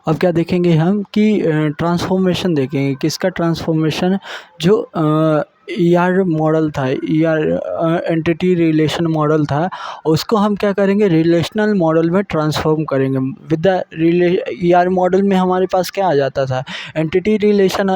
अब क्या देखेंगे हम कि ट्रांसफॉर्मेशन देखेंगे। किसका ट्रांसफॉर्मेशन? जो ईआर मॉडल था, ईआर एंटिटी रिलेशन मॉडल था, उसको हम क्या करेंगे, रिलेशनल मॉडल में ट्रांसफॉर्म करेंगे। विद द ईआर मॉडल में हमारे पास क्या आ जाता था, एंटिटी रिलेशन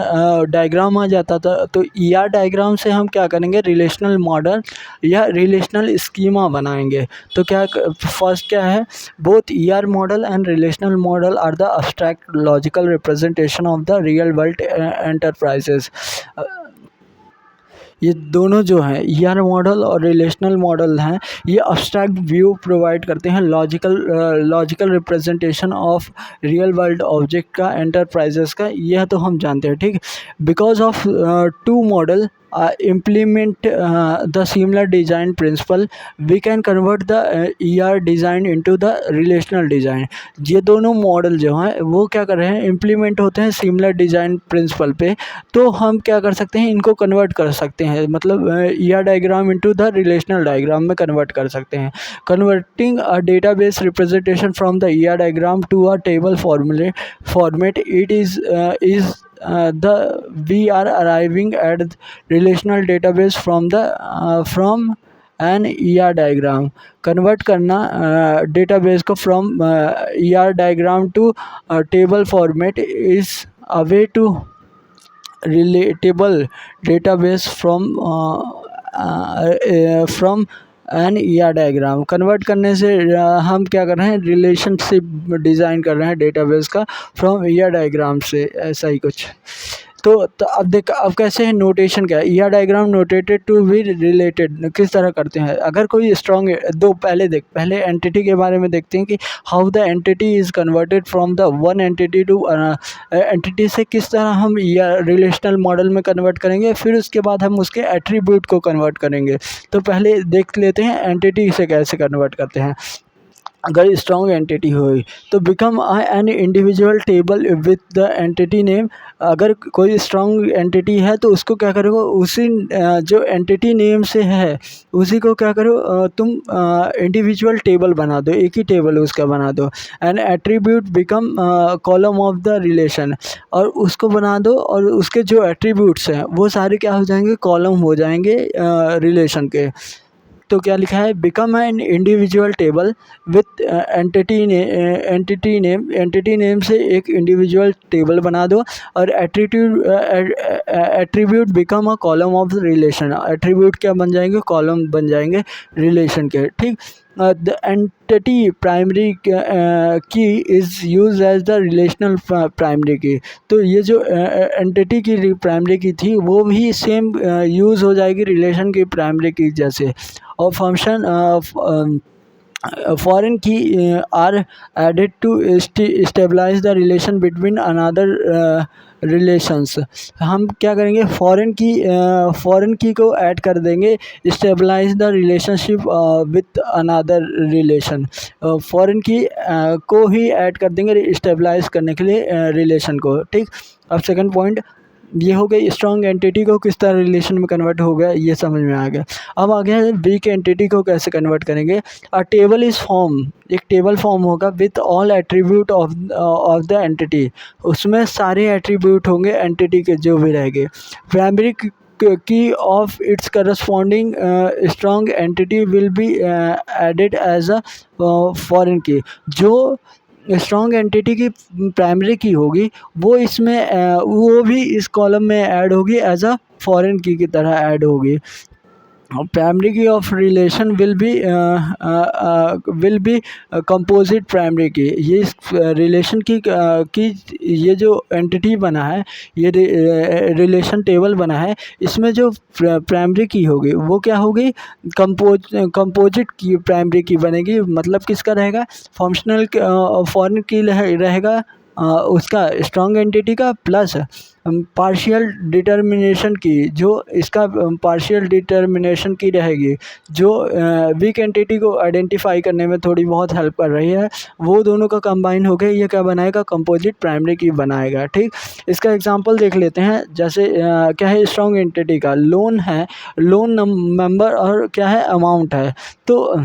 डायग्राम आ जाता था। तो ईआर डायग्राम से हम क्या करेंगे, रिलेशनल मॉडल या रिलेशनल स्कीमा बनाएंगे। तो क्या फर्स्ट क्या है, both ER model and relational model are the abstract logical representation of the real world enterprises। ये दोनों जो हैं, ईआर मॉडल और रिलेशनल मॉडल हैं, ये अब्स्ट्रैक्ट व्यू प्रोवाइड करते हैं logical representation of real world object का, एंटरप्राइजेस का। यह तो हम जानते हैं, ठीक। Because of two model implement the similar design principle, we can convert the ER design into the relational design। ये दोनों मॉडल जो हैं वो क्या कर रहे हैं, इम्प्लीमेंट होते हैं सिमिलर डिज़ाइन प्रिंसिपल पे। तो हम क्या कर सकते हैं, इनको कन्वर्ट कर सकते हैं, मतलब ER diagram into the relational diagram में कन्वर्ट कर सकते हैं। Converting a database representation from the ER diagram to a table format, it is we are arriving at relational database from an ER diagram. Convert करना database को from ER diagram to table format is a way to relatable database from an ER diagram. Convert करने से हम क्या कर रहे हैं, relationship design कर रहे हैं डेटाबेस का फ्रॉम ER डायग्राम से, ऐसा ही कुछ। तो अब देख, अब कैसे है, नोटेशन क्या है, ER diagram notated to be related किस तरह करते हैं। अगर कोई स्ट्रॉन्ग दो, पहले एंटिटी के बारे में देखते हैं कि how the entity is converted from the one entity to entity से किस तरह हम रिलेशनल मॉडल में कन्वर्ट करेंगे, फिर उसके बाद हम उसके एट्रीब्यूट को कन्वर्ट करेंगे। तो पहले देख लेते हैं एंटिटी से कैसे कन्वर्ट करते हैं। अगर स्ट्रॉन्ग एंटिटी हो तो become an individual table with the entity name. अगर कोई स्ट्रॉन्ग एंटिटी है तो उसको क्या करोगे, उसी जो एंटिटी नेम से है उसी को क्या करो, तुम इंडिविजुअल टेबल बना दो, एक ही टेबल उसका बना दो। N attribute become column of the relation, और उसको बना दो और उसके जो एट्रीब्यूट्स हैं वो सारे क्या हो जाएंगे, कॉलम हो जाएंगे रिलेशन के। तो क्या लिखा है, become an individual table with entity name से एक इंडिविजुअल टेबल बना दो, और attribute become a column of relation. Attribute क्या बन जाएंगे, कॉलम बन जाएंगे रिलेशन के, ठीक। The entity primary key is use as the relational primary key. तो ये जो एंटिटी की प्राइमरी की थी वो भी सेम यूज़ हो जाएगी रिलेशन की प्राइमरी की जैसे। और function foreign key are added to stabilize the relation between another relations. हम क्या करेंगे, फॉरेन की को ऐड कर देंगे, stabilize the relationship with another relation. Foreign key को ही ऐड कर देंगे स्टेबलाइज करने के लिए रिलेशन को, ठीक। अब सेकंड पॉइंट ये हो गई, स्ट्रॉन्ग एंटिटी को किस तरह रिलेशन में कन्वर्ट हो गया, ये समझ में आ गया। अब आ गया है वीक एंटिटी को कैसे कन्वर्ट करेंगे। अ टेबल इज़ फॉर्म, एक टेबल फॉर्म होगा with all attribute of the entity. उसमें सारे एट्रीब्यूट होंगे एंटिटी के जो भी रहेंगे। Primary key of its corresponding strong entity will be added as a foreign key. जो स्ट्रॉन्ग एंटिटी की प्राइमरी की होगी वो इसमें वो भी इस कॉलम में ऐड होगी एज अ फॉरेन की तरह ऐड होगी। Primary key of relation will be composite primary की। ये रिलेशन की ये जो एंटिटी बना है, ये रिलेशन टेबल बना है, इसमें जो प्राइमरी की होगी वो क्या होगी, कंपोजिट की प्राइमरी की बनेगी। मतलब किसका रहेगा, फंक्शनल फॉरेन की रहेगा उसका, स्ट्रॉन्ग एंटिटी का, प्लस पार्शियल डिटर्मिनेशन की, जो इसका पार्शियल डिटर्मिनेशन की रहेगी, जो वीक एंटिटी को आइडेंटिफाई करने में थोड़ी बहुत हेल्प कर रही है, वो दोनों का कंबाइन होकर ये क्या बनाएगा, कंपोजिट प्राइमरी की बनाएगा, ठीक। इसका एग्जांपल देख लेते हैं। जैसे क्या है, स्ट्रॉन्ग एंटिटी का लोन है, लोन नंबर और क्या है, अमाउंट है। तो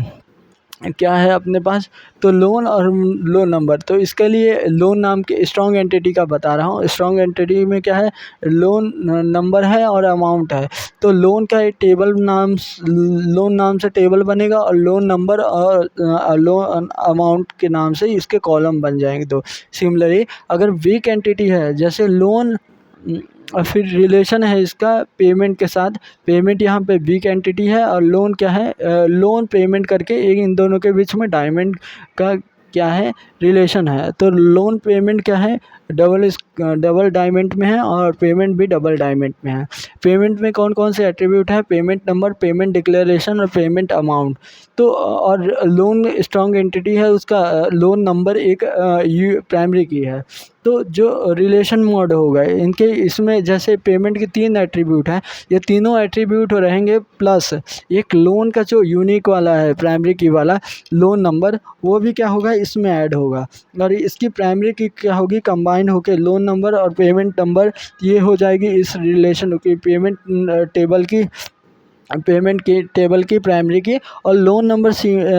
क्या है अपने पास, तो लोन और लोन नंबर। तो इसके लिए लोन नाम के स्ट्रॉन्ग एंटिटी का बता रहा हूँ। स्ट्रॉन्ग एंटिटी में क्या है, लोन नंबर है और अमाउंट है। तो लोन का एक टेबल नाम, लोन नाम से टेबल बनेगा और लोन नंबर और लोन अमाउंट के नाम से इसके कॉलम बन जाएंगे। तो सिमिलरली अगर वीक एंटिटी है, जैसे लोन और फिर रिलेशन है इसका पेमेंट के साथ, पेमेंट यहाँ पे वीक एंटिटी है और लोन क्या है, लोन पेमेंट करके एक इन दोनों के बीच में डायमंड का क्या है, रिलेशन है। तो लोन पेमेंट क्या है, डबल डायमंड में है और पेमेंट भी डबल डायमंड में है। पेमेंट में कौन कौन से एट्रीब्यूट है, पेमेंट नंबर, पेमेंट डिक्लेरेशन और पेमेंट अमाउंट। तो और लोन स्ट्रॉन्ग एंटिटी है, उसका लोन नंबर एक प्राइमरी की है। तो जो रिलेशन मोड होगा इनके, इसमें जैसे पेमेंट के 3 एट्रीब्यूट हैं, ये तीनों एट्रीब्यूट रहेंगे प्लस एक लोन का जो यूनिक वाला है प्राइमरी की वाला लोन नंबर, वो भी क्या होगा इसमें ऐड होगा। और इसकी प्राइमरी की क्या होगी, कंबाइन होकर लोन नंबर और पेमेंट नंबर ये हो जाएगी इस रिलेशन की पेमेंट टेबल की प्राइमरी की। और लोन नंबर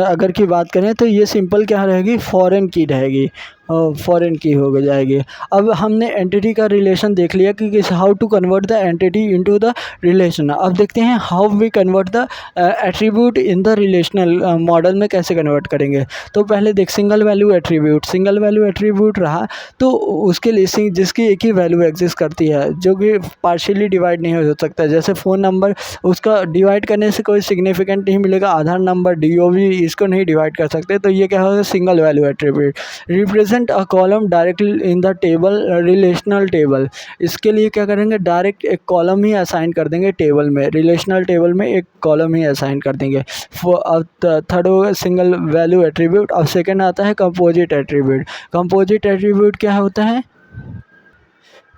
अगर की बात करें तो ये सिंपल क्या रहेगी, फॉरेन की रहेगी, फॉरेन की हो जाएगी। अब हमने एंटिटी का रिलेशन देख लिया कि how to convert the entity into the relation. अब देखते हैं how we convert the attribute in the relational model में कैसे कन्वर्ट करेंगे। तो पहले देख, सिंगल वैल्यू एट्रीब्यूट रहा तो उसके लिए जिसकी एक ही वैल्यू एग्जिस्ट करती है, जो कि पार्शियली डिवाइड नहीं हो सकता। जैसे फ़ोन नंबर, उसका डिवाइड करने से कोई सिग्निफिकेंट नहीं मिलेगा। आधार नंबर, DOB, इसको नहीं डिवाइड कर सकते। तो ये क्या होगा, single value attribute. Represent a column directly in the table, relational table. इसके लिए क्या करेंगे, डायरेक्ट एक कॉलम ही असाइन कर देंगे टेबल में, रिलेशनल टेबल में एक कॉलम ही असाइन कर देंगे। अब थर्ड होगा सिंगल वैल्यू एट्रीब्यूट। अब सेकंड आता है कंपोजिट एट्रीब्यूट। कंपोजिट एट्रीब्यूट क्या होता है,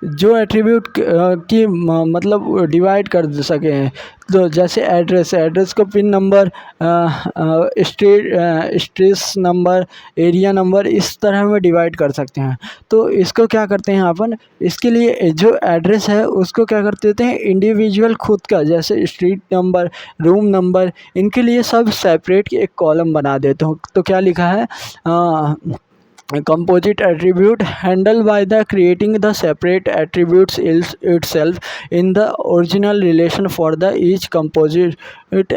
जो एट्रीब्यूट की मतलब डिवाइड कर सके हैं। तो जैसे एड्रेस को pin number, street number, area number, इस तरह में डिवाइड कर सकते हैं। तो इसको क्या करते हैं अपन, इसके लिए जो एड्रेस है उसको क्या कर देते हैं, इंडिविजुअल खुद का, जैसे स्ट्रीट नंबर, रूम नंबर, इनके लिए सब सेपरेट एक कॉलम बना देते हो। तो क्या लिखा है, composite attribute handled by the creating the separate attributes itself in the original relation for the each composite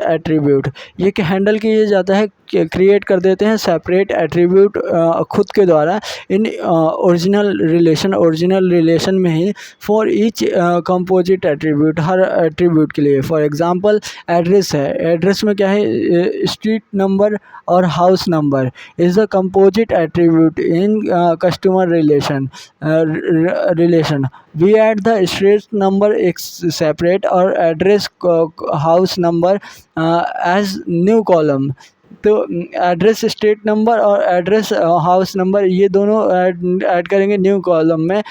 attribute। ये कि हैंडल किया जाता है, क्रिएट कर देते हैं सेपरेट एट्रीब्यूट खुद के द्वारा इन ओरिजिनल रिलेशन में ही फॉर ईच कंपोजिट एट्रीब्यूट, हर एट्रीब्यूट के लिए। फॉर एग्जांपल एड्रेस है, एड्रेस में क्या है, स्ट्रीट नंबर और house number is the composite attribute in customer relation. We add the street number एक सेपरेट और address house number as new column. तो एड्रेस स्ट्रीट नंबर और एड्रेस हाउस नंबर ये दोनों ऐड करेंगे न्यू कॉलम में,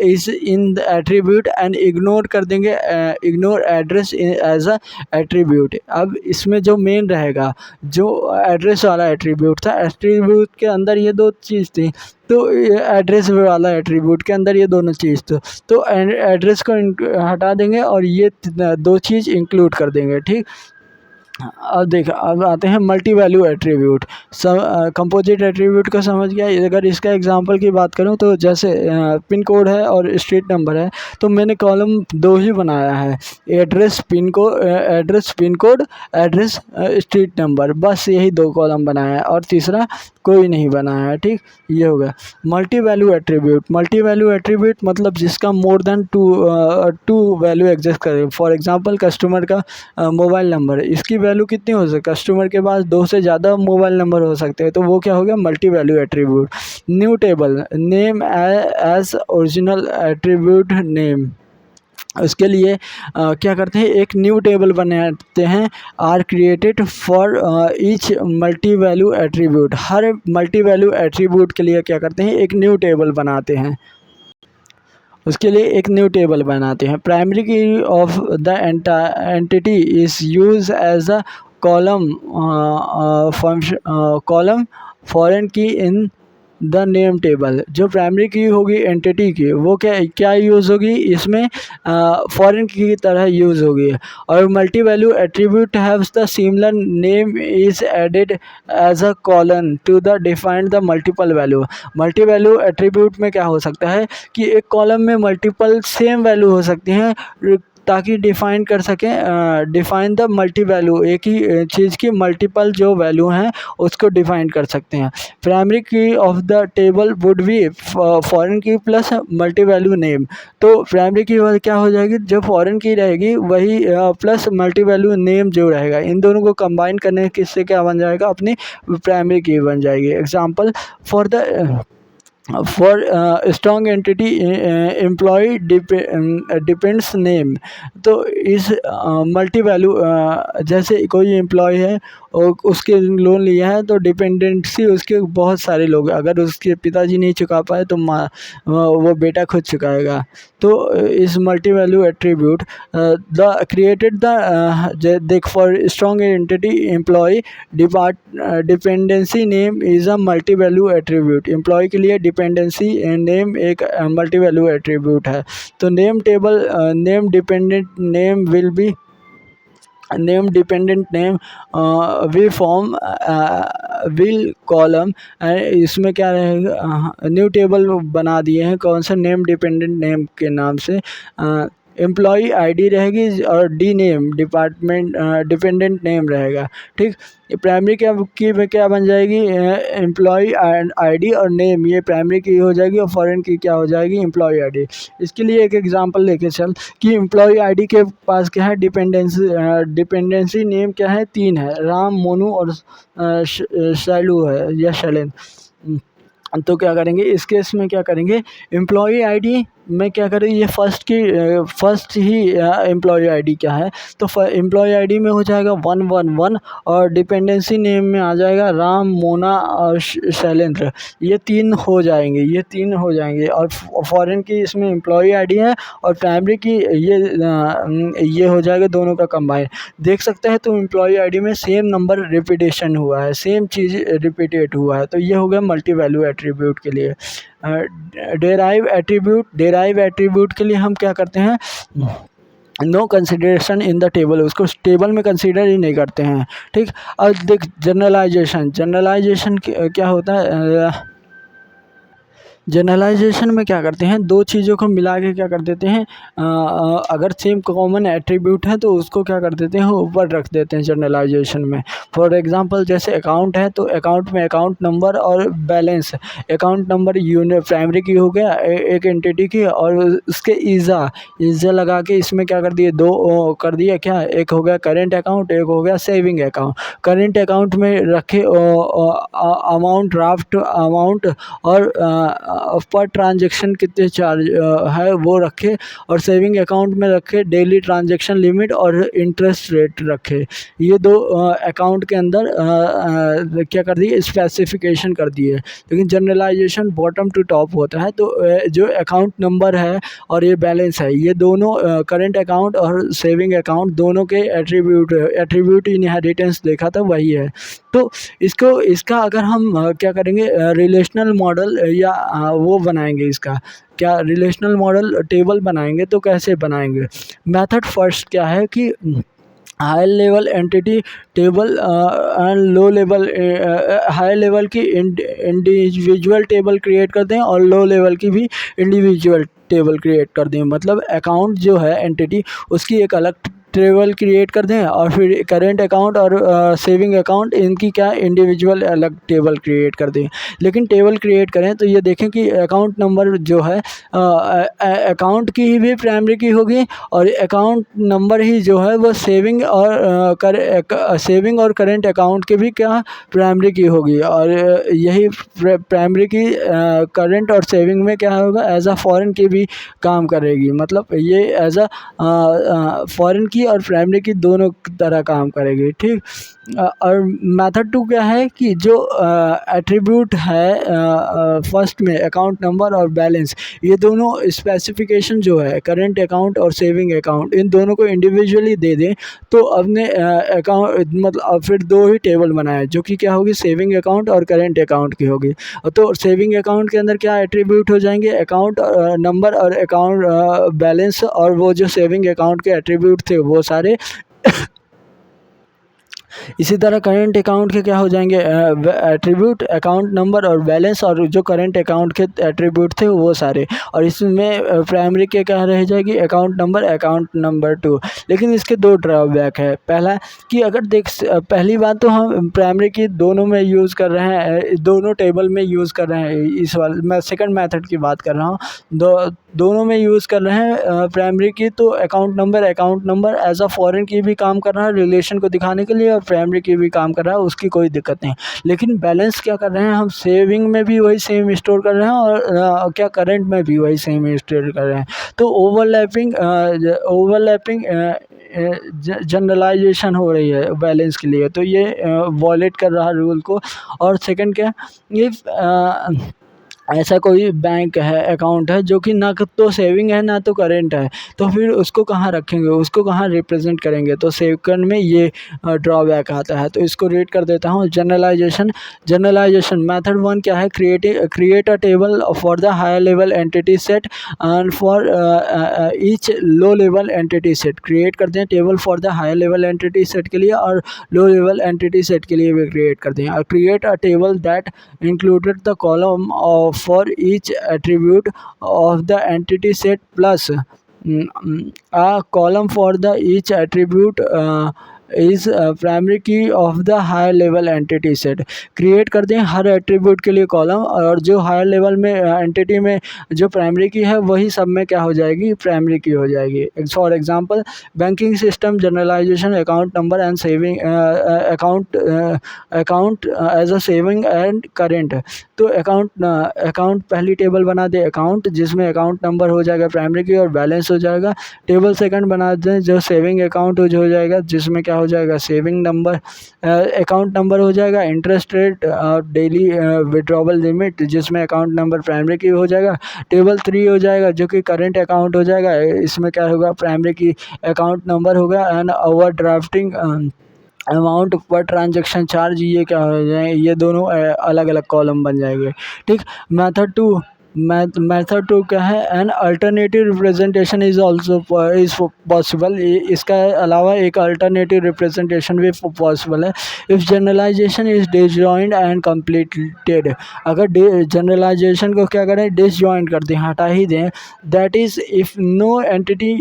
is in the attribute and ignore कर देंगे, ignore address as a attribute. अब इसमें जो मेन रहेगा, जो एड्रेस वाला एट्रीब्यूट था, एट्रीब्यूट के अंदर ये दो चीज़ थी, तो एड्रेस वाला एट्रीब्यूट के अंदर ये दोनों चीज़ तो एड्रेस को हटा देंगे और ये दो चीज़ इंक्लूड कर देंगे, ठीक। अब आते हैं multi value attribute. Composite attribute को समझ गया। अगर इसका एग्जांपल की बात करूं तो जैसे पिन कोड है और स्ट्रीट नंबर है, तो मैंने कॉलम 2 ही बनाया है, address pin code, address street number, बस यही 2 कॉलम बनाया है और तीसरा कोई नहीं बनाया है, ठीक। ये हो गया मल्टी वैल्यू एट्रीब्यूट मतलब जिसका more than two value exist करे। फॉर एग्जांपल कस्टमर का मोबाइल नंबर, इसकी वैल्यू कितनी हो सकती है, कस्टमर के पास 2 से ज़्यादा मोबाइल नंबर हो सकते हैं, तो वो क्या हो गया, multi value attribute. New table name as original attribute name, उसके लिए क्या करते हैं, एक न्यू टेबल बनाते हैं, are created for each multi value attribute. हर मल्टी वैल्यू एट्रीब्यूट के लिए क्या करते हैं, एक न्यू टेबल बनाते हैं, उसके लिए एक न्यू टेबल बनाते हैं। Primary key of the entity is use as a column foreign key in the name table. जो प्राइमरी की होगी एंटिटी की वो क्या क्या यूज़ होगी इसमें, फॉरेन की तरह यूज़ होगी। और multi value attribute haves the similar name is added as a column to the defined the multiple value. Multi value attribute में क्या हो सकता है कि एक कॉलम में मल्टीपल सेम वैल्यू हो सकती हैं, ताकि डिफ़ाइन कर सकें, डिफ़ाइन द मल्टी वैल्यू, एक ही चीज़ की मल्टीपल जो वैल्यू हैं उसको डिफ़ाइन कर सकते हैं। Primary key of the table would be foreign की प्लस मल्टी वैल्यू नेम। तो प्राइमरी की क्या हो जाएगी, जो फॉरेन की रहेगी वही प्लस मल्टी वैल्यू नेम जो रहेगा, इन दोनों को कंबाइन करने किससे क्या बन जाएगा, अपनी प्राइमरी की बन जाएगी। Example for the strong entity employ depends name. तो इस मल्टी वैल्यू, जैसे कोई एम्प्लॉय है और उसके लोन लिया है तो डिपेंडेंसी उसके बहुत सारे लोग, अगर उसके पिताजी नहीं चुका पाए तो माँ वो बेटा खुद चुकाएगा। तो इस multi value attribute the created the देख for strong entity employ dependency name is a multi value attribute. Employ के लिए डिपेंडेंसी नेम एक मल्टी वैल्यू एट्रीब्यूट है। तो name table name dependent name will be name dependent name we form will column. इसमें क्या रहेगा, new table बना दिए हैं कौन सा, नेम डिपेंडेंट नेम के नाम से। एम्प्लॉई आईडी रहेगी और D name department dependent name रहेगा। ठीक, प्राइमरी क्या की में क्या बन जाएगी, एम्प्लॉई आईडी और नेम, ये प्राइमरी की हो जाएगी और फॉरेन की क्या हो जाएगी, एम्प्लॉई आईडी। इसके लिए एक एग्जांपल लेके चल कि एम्प्लॉई आईडी के पास क्या है, डिपेंडेंसी नेम क्या है, 3 है, राम, मोनू और शैलू है या शैलेन। तो क्या करेंगे इस केस में, क्या करेंगे एम्प्लॉई आईडी में क्या करें, ये फर्स्ट ही एम्प्लॉय आईडी क्या है, तो एम्प्लॉय आईडी में हो जाएगा 111 और डिपेंडेंसी नेम में आ जाएगा राम, मोना और शैलेंद्र। ये 3 हो जाएंगे, ये 3 हो जाएंगे। और फॉरेन की इसमें एम्प्लॉय आईडी है और प्राइमरी की ये हो जाएगा दोनों का कंबाइन। देख सकते हैं तो एम्प्लॉय आईडी में सेम नंबर रिपीटेशन हुआ है, सेम चीज़ रिपीटेड हुआ है, तो ये हो गया मल्टी वैल्यू एट्रीब्यूट के लिए। डेराइव एट्रीब्यूट के लिए हम क्या करते हैं, no consideration in the table, उसको टेबल में कंसीडर ही नहीं करते हैं। ठीक, अब देख जनरलाइजेशन क्या होता है, जनरलाइजेशन में क्या करते हैं, दो चीज़ों को मिला के क्या कर देते हैं, अगर सेम कॉमन एट्रीब्यूट है तो उसको क्या कर देते हैं, ऊपर रख देते हैं जनरलाइजेशन में। फॉर एग्जांपल जैसे अकाउंट है तो अकाउंट में अकाउंट नंबर और balance, account number unit primary key हो गया एक एंटिटी की, और उसके ईज़ा लगा के इसमें क्या कर दिए, दो कर दिया, क्या एक हो गया करेंट अकाउंट, एक हो गया सेविंग अकाउंट। करेंट अकाउंट में रखे अमाउंट, ड्राफ्ट अमाउंट और पर ट्रांजैक्शन कितने चार्ज है वो रखे, और सेविंग अकाउंट में रखे डेली ट्रांजैक्शन लिमिट और इंटरेस्ट रेट रखे। ये दो अकाउंट के अंदर क्या कर दिए, स्पेसिफिकेशन कर दिए। लेकिन जनरलाइजेशन बॉटम टू टॉप होता है, तो जो अकाउंट नंबर है और ये बैलेंस है, ये दोनों करंट अकाउंट और सेविंग अकाउंट दोनों के एट्रीब्यूट इनहेरिटेंस देखा था वही है। तो इसका अगर हम क्या करेंगे, रिलेशनल मॉडल या वो बनाएंगे, इसका क्या रिलेशनल मॉडल टेबल बनाएंगे, तो कैसे बनाएंगे। मेथड फर्स्ट क्या है कि high level entity table and low level, high level की इंडिविजुअल टेबल क्रिएट करते हैं और लो लेवल की भी इंडिविजुअल टेबल क्रिएट कर दें। मतलब अकाउंट जो है एंटिटी उसकी एक अलग टेबल क्रिएट कर दें, और फिर करेंट अकाउंट और सेविंग अकाउंट इनकी क्या इंडिविजुअल अलग टेबल क्रिएट कर दें। लेकिन टेबल क्रिएट करें तो ये देखें कि अकाउंट नंबर जो है अकाउंट की ही भी प्राइमरी की होगी, और अकाउंट नंबर ही जो है वो सेविंग और करेंट अकाउंट के भी क्या प्राइमरी की होगी। और यही प्राइमरी की करेंट और सेविंग में क्या होगा, एज अ फॉरेन की भी काम करेगी। मतलब ये एज अ फॉरेन की की और प्राइमरी की दोनों तरह काम करेगी, ठीक। और मेथड 2 क्या है कि जो एट्रीब्यूट है फर्स्ट में अकाउंट नंबर और बैलेंस, ये दोनों स्पेसिफिकेशन जो है करंट अकाउंट और सेविंग अकाउंट, इन दोनों को इंडिविजुअली दे दें तो अपने अकाउंट मतलब फिर दो ही टेबल बनाए जो कि क्या होगी, सेविंग अकाउंट और करंट अकाउंट की होगी। तो सेविंग अकाउंट के अंदर क्या एट्रीब्यूट हो जाएंगे, अकाउंट नंबर और अकाउंट बैलेंस, और वो जो सेविंग अकाउंट के एट्रीब्यूट थे वो सारे इसी तरह करंट अकाउंट के क्या हो जाएंगे, एट्रीब्यूट अकाउंट नंबर और बैलेंस, और जो करंट अकाउंट के एट्रीब्यूट थे वो सारे। और इसमें प्राइमरी के क्या रह जाएगी, अकाउंट नंबर 2। लेकिन इसके दो ड्रॉबैक है। पहला कि अगर पहली बात तो हम प्राइमरी की दोनों में यूज़ कर रहे हैं, दोनों टेबल में यूज़ कर रहे हैं। इस वाले मैं सेकंड मेथड की बात कर रहा हूँ, दोनों में यूज़ कर रहे हैं प्राइमरी की, तो account number as a foreign key भी काम कर रहा है रिलेशन को दिखाने के लिए, और प्राइमरी की भी काम कर रहा है, उसकी कोई दिक्कत नहीं। लेकिन बैलेंस क्या कर रहे हैं, हम सेविंग में भी वही सेम स्टोर कर रहे हैं और क्या करंट में भी वही सेम स्टोर कर रहे हैं। तो ओवरलैपिंग जनरलाइजेशन हो रही है बैलेंस के लिए, तो ये वॉलेट कर रहा है रूल को। और सेकंड क्या, इफ़ ऐसा कोई बैंक है, अकाउंट है जो कि ना तो सेविंग है ना तो करेंट है, तो फिर उसको कहाँ रखेंगे, उसको कहाँ रिप्रेजेंट करेंगे। तो सेकंड में ये ड्रॉबैक आता है। तो इसको रीड कर देता हूँ। जनरलाइजेशन मेथड 1 क्या है, create a table for the higher level entity set and for each low level entity set. Create करते हैं table for the higher level entity set के लिए और लो लेवल एंटिटी सेट के लिए भी क्रिएट करते हैं। Create a table that included the column for each attribute of the entity set plus a column for the each attribute is primary key of the higher level entity set. Create करते हैं हर attribute के लिए column, और जो higher level में entity में जो primary की है वही सब में क्या हो जाएगी, प्राइमरी की हो जाएगी। For example banking system generalization account number and saving account as a saving and current. तो अकाउंट पहली टेबल बना दे अकाउंट, जिसमें अकाउंट नंबर हो जाएगा प्राइमरी की और बैलेंस हो जाएगा। टेबल सेकंड बना दें जो सेविंग अकाउंट हो जाएगा, जिसमें क्या हो जाएगा, सेविंग नंबर अकाउंट नंबर हो जाएगा, इंटरेस्ट रेट और डेली विड्रॉवल लिमिट, जिसमें अकाउंट नंबर प्राइमरी की हो जाएगा। टेबल 3 हो जाएगा जो कि करंट अकाउंट हो जाएगा, इसमें क्या होगा, प्राइमरी की अकाउंट नंबर होगा and over drafting amount per transaction charge, ये क्या हो जाए, ये दोनों अलग अलग कॉलम बन जाएंगे, ठीक। मेथड 2 क्या है, an alternative representation is also is possible. इसका अलावा एक अल्टरनेटिव रिप्रेजेंटेशन भी पॉसिबल है। If generalization is disjoint and completed, अगर जनरलाइजेशन को क्या करें, डिसजॉइंट कर दें, हटा ही दें, that is if no entity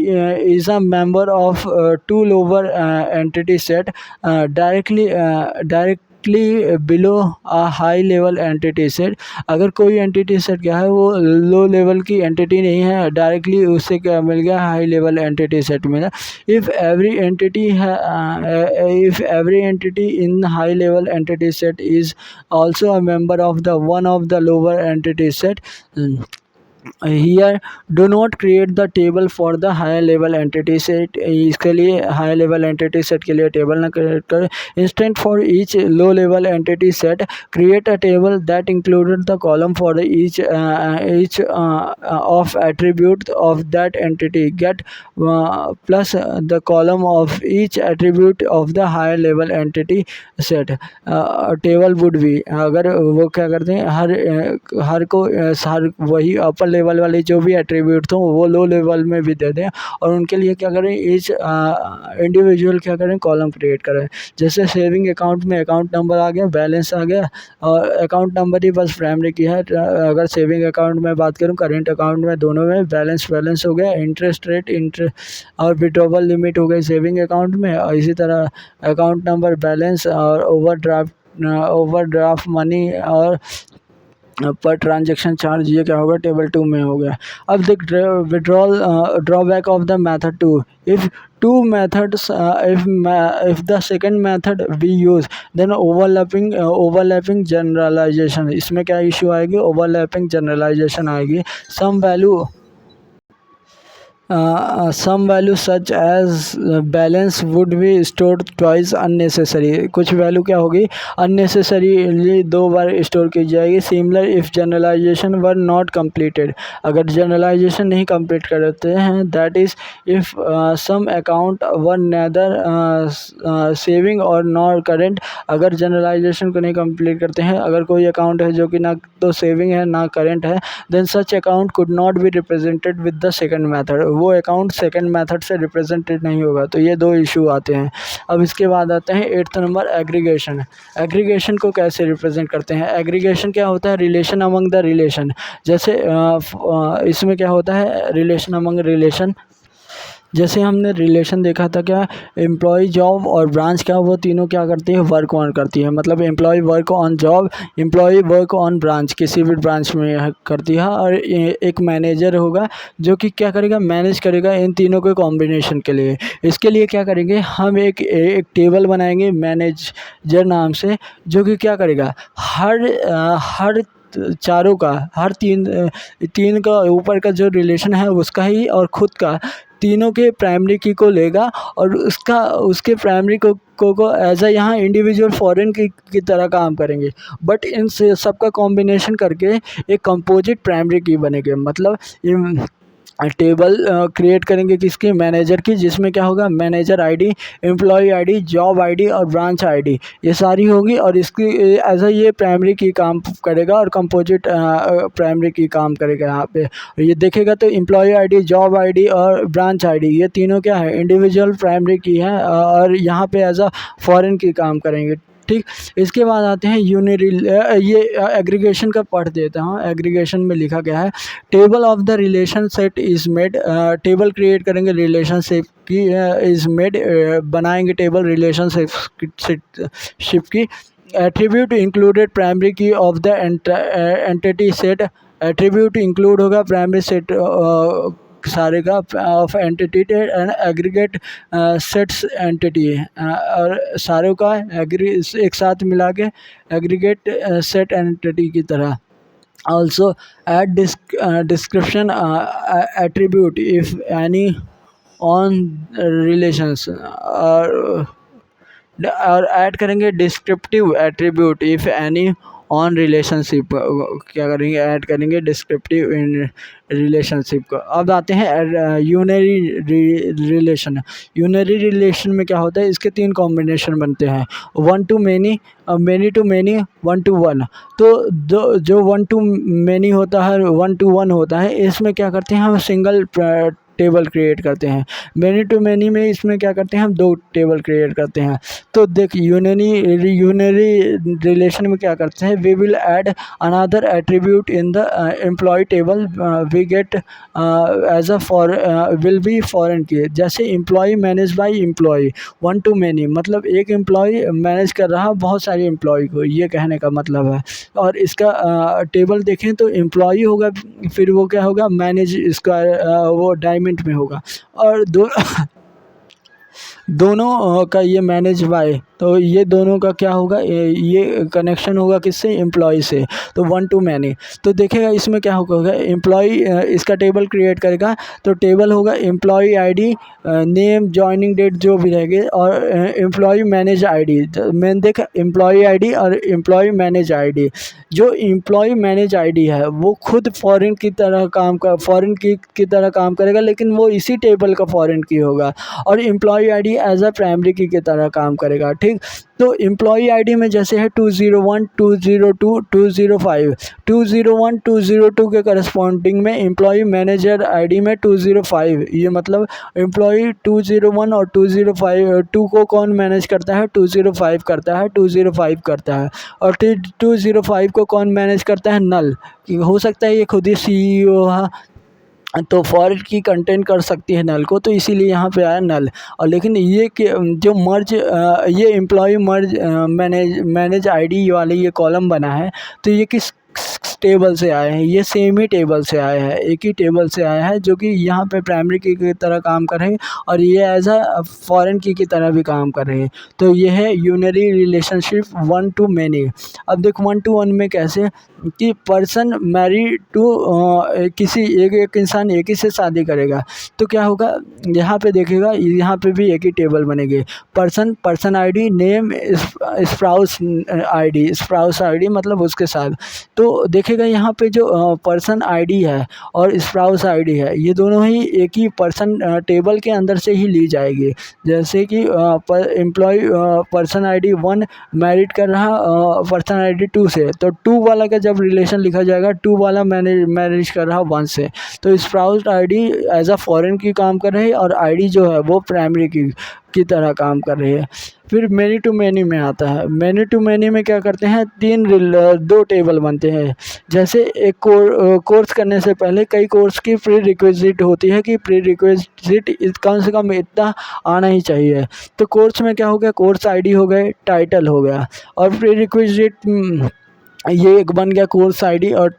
is a member of two lower entity set directly below a high level entity set. अगर कोई एंटिटी सेट क्या है वो लो लेवल की एंटिटी नहीं है, डायरेक्टली उससे क्या मिल गया, हाई लेवल एंटिटी सेट मिला। If every entity in high level entity set is also a member of the one of the lower entity set, here do not create the table for the higher level entity set. इसके लिए higher level entity set के लिए table ना create करें। Instead for each low level entity set create a table that included the column for each of attribute of that entity get plus the column of each attribute of the higher level entity set. Table would भी, अगर वो क्या करते हैं, हर वही upper level वाले जो भी एट्रीब्यूट थे वो लो लेवल में भी दे दें, और उनके लिए क्या करें, ईच इंडिविजुअल क्या करें, कॉलम क्रिएट करें। जैसे सेविंग अकाउंट में अकाउंट नंबर आ गया, बैलेंस आ गया, और अकाउंट नंबर ही बस प्राइमरी की है। अगर सेविंग अकाउंट में बात करूँ, करेंट अकाउंट में, दोनों में बैलेंस हो गया, इंटरेस्ट रेट और विड्रॉवल लिमिट हो गई सेविंग अकाउंट में, और इसी तरह अकाउंट नंबर, बैलेंस और ओवरड्राफ्ट मनी और पर ट्रांजेक्शन चार्ज, ये क्या होगा, टेबल 2 में हो गया। अब देख withdrawal drawback of the method 2। If two methods if the second method we use then overlapping generalization, इसमें क्या इशू आएगी, overlapping generalization आएगी। Some value such as balance would be store twice unnecessary, कुछ वैल्यू क्या होगी unnecessarily 2 बार store की जाएगी। Similar if generalization were not completed, अगर जनरलाइजेशन नहीं कंप्लीट करते हैं, that is if some account were neither saving और नॉट करेंट, अगर जनरलाइजेशन को नहीं कंप्लीट करते हैं, अगर कोई अकाउंट है जो कि ना तो सेविंग है ना करेंट है, then such account could not be represented with the second method, वो अकाउंट सेकंड मेथड से रिप्रेजेंटेड नहीं होगा। तो ये 2 इशू आते हैं। अब इसके बाद आते हैं 8th नंबर एग्रीगेशन। एग्रीगेशन को कैसे रिप्रेजेंट करते हैं? एग्रीगेशन क्या होता है? Relation among the relation. जैसे इसमें क्या होता है रिलेशन अमंग रिलेशन, जैसे हमने रिलेशन देखा था क्या, एम्प्लॉय जॉब और ब्रांच क्या, वो तीनों क्या करती है वर्क ऑन करती है, मतलब employ work on job, employ work on branch, किसी भी ब्रांच में करती है। और एक मैनेजर होगा जो कि क्या करेगा मैनेज करेगा इन तीनों के कॉम्बिनेशन के लिए। इसके लिए क्या करेंगे हम एक टेबल बनाएंगे मैनेजर नाम से, जो कि क्या करेगा हर चारों का हर तीन का ऊपर का जो रिलेशन है उसका ही और ख़ुद का तीनों के प्राइमरी की को लेगा और उसके प्राइमरी को एज अ यहाँ इंडिविजुअल फॉरेन की तरह काम करेंगे, बट इन सबका कॉम्बिनेशन करके एक कंपोजिट प्राइमरी की बनेगी। मतलब टेबल क्रिएट करेंगे किसकी, मैनेजर की, जिसमें क्या होगा manager ID, employ ID, job ID और ब्रांच आईडी, ये सारी होगी और इसकी एज अ ये प्राइमरी की काम करेगा और कंपोजिट प्राइमरी की काम करेगा। यहाँ पे ये देखेगा तो एम्प्लॉय आईडी, जॉब आईडी और ब्रांच आईडी, ये तीनों क्या है इंडिविजुअल प्राइमरी की है और यहाँ पे एज अ फॉरेन की काम करेंगे। ठीक, इसके बाद आते हैं ये एग्रीगेशन का पढ़ देता हूँ। एग्रीगेशन में लिखा गया है table of the relation set is made, table create करेंगे रिलेशनशिप की इज़ मेड, बनाएंगे टेबल रिलेशनशिप की। Attribute included primary key of the entity set, attribute include होगा प्राइमरी सेट सारे का of entity and aggregate sets entity, और सारों का एक साथ मिला के एग्रीगेट सेट एंटिटी की तरह। Also add description attribute if any on relations, और ऐड करेंगे descriptive attribute if any on relationship, क्या करेंगे ऐड करेंगे डिस्क्रिप्टिव इन रिलेशनशिप को। अब आते हैं यूनरी रिलेशन। यूनरी रिलेशन में क्या होता है, इसके 3 कॉम्बिनेशन बनते हैं, 1 to many, many to many, 1 to 1। तो जो 1 to many होता है 1 to 1 होता है, इसमें क्या करते हैं हम सिंगल टेबल क्रिएट करते हैं। मैनी टू मैनी में इसमें क्या करते हैं हम 2 टेबल क्रिएट करते हैं। तो देख यूनरी रिलेशन में क्या करते हैं, we will add another attribute in the employ table, we get as a for will be foreign key, जैसे employ manage by employ 1 to many, मतलब एक एम्प्लॉय मैनेज कर रहा बहुत सारे एम्प्लॉय को, ये कहने का मतलब है। और इसका टेबल देखें तो एम्प्लॉय होगा, फिर वो क्या होगा मैनेज, इसका वो डायमंड में होगा, और दोनों का ये मैनेज बाय, तो ये दोनों का क्या होगा ये कनेक्शन होगा किससे, एम्प्लॉय से। तो 1 to many, तो देखेगा इसमें क्या होगा एम्प्लॉय इसका टेबल क्रिएट करेगा, तो टेबल होगा employ ID, name, joining date जो भी रहेगी, और एम्प्लॉय मैनेज आईडी। मैंने देखा एम्प्लॉय आईडी और एम्प्लॉय मैनेज आईडी, जो एम्प्लॉय मैनेज आईडी है वो खुद फॉरेन की तरह फॉरेन की तरह काम करेगा, लेकिन वो इसी टेबल का फॉरेन की होगा, और employ ID as a primary key तरह काम करेगा। ठीक, तो एम्प्लॉय आईडी में जैसे है 201, 202, 205, 201, 202 के करस्पॉन्डिंग में एम्प्लॉय मैनेजर आईडी में 205, ये मतलब एम्प्लॉय 201 और 205 2 को कौन मैनेज करता है, 205 करता है, 205 करता है, और 205 को कौन मैनेज करता है, नल। हो सकता है ये खुद ही CEO है, तो फॉरेन की कंटेंट कर सकती है नल को, तो इसीलिए यहाँ पे आया नल। और लेकिन ये जो मर्ज ये एम्प्लॉय मर्ज मैनेज आईडी वाले ये कॉलम बना है, तो ये टेबल से आए हैं, ये सेम ही टेबल से आए हैं, एक ही टेबल से आया है जो कि यहाँ पे प्राइमरी की तरह काम कर रहे हैं और ये एज अ फॉरेन की तरह भी काम कर रहे हैं। तो ये है unary relationship one to many. अब देखो 1 to 1 में कैसे कि पर्सन मैरिड टू किसी एक इंसान एक ही से शादी करेगा तो क्या होगा, यहाँ पे देखेगा यहाँ पे भी एक ही टेबल बनेगी। Person ID, name, spouse ID मतलब उसके साथ। तो देखेगा यहाँ पे जो पर्सन आईडी है और स्पाउस आईडी है, ये दोनों ही एक ही पर्सन टेबल के अंदर से ही ली जाएगी। जैसे कि एम्प्लॉय पर्सन आईडी 1 मैरिड कर रहा पर्सन आईडी 2 से, तो 2 वाला का जब रिलेशन लिखा जाएगा 2 वाला मैरिज कर रहा 1 से, तो spouse ID as a foreign key काम कर रहे हैं और आईडी जो है वो प्राइमरी की तरह काम कर रही है। फिर मैनी टू मैनी में आता है। मैनी टू मैनी में क्या करते हैं, 2 टेबल बनते हैं। जैसे एक कोर्स करने से पहले कई कोर्स की प्री रिक्विजिट होती है कि प्री रिक्विजिट कम से कम इतना आना ही चाहिए। तो कोर्स में क्या हो गया, कोर्स आईडी हो गए, टाइटल हो गया और प्री रिक्विजिट ये एक बन गया कोर्स आईडी और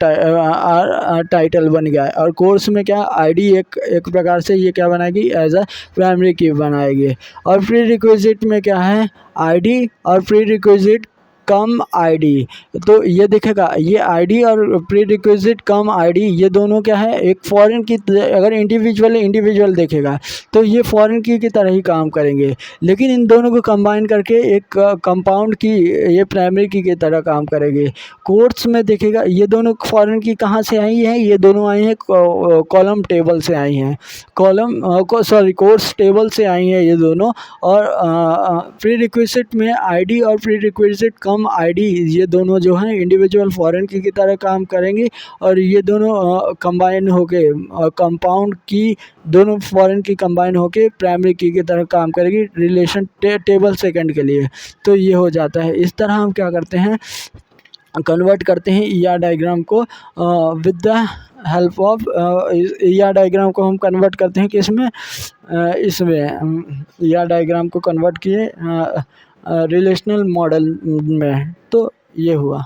टाइटल बन गया। और कोर्स में क्या आईडी एक प्रकार से ये क्या बनाएगी, एज अ प्राइमरी की बनाएगी। और प्री रिक्विजिट में क्या है, आईडी और प्री रिक्विजिट कम आईडी। तो ये देखेगा ये आईडी और प्री रिक्विजिट कम आईडी ये दोनों क्या है, एक फॉरेन की अगर इंडिविजुअल देखेगा तो ये फॉरेन की तरह ही काम करेंगे, लेकिन इन दोनों को कंबाइन करके एक कंपाउंड की ये प्राइमरी की तरह काम करेंगे। कोर्स में देखेगा ये दोनों फॉरेन की कहाँ से आई हैं, ये दोनों आई हैं कॉलम टेबल से आई हैं, कोर्स टेबल से आई हैं ये दोनों। और प्री रिक्विजिट में आईडी और प्री रिक्विजिट कम आईडी ये दोनों जो हैं इंडिविजुअल फॉरेन की तरह काम करेंगे और ये दोनों कंबाइन होके कंपाउंड की दोनों फॉरेन की कंबाइन होके प्राइमरी की तरह काम करेगी रिलेशन टेबल सेकंड के लिए। तो ये हो जाता है। इस तरह हम क्या करते हैं, कन्वर्ट करते हैं ईआर डायग्राम को with the help of ER diagram को हम कन्वर्ट करते हैं किसमें, इसमें ईआर डायग्राम को कन्वर्ट किए रिलेशनल मॉडल में। तो ये हुआ।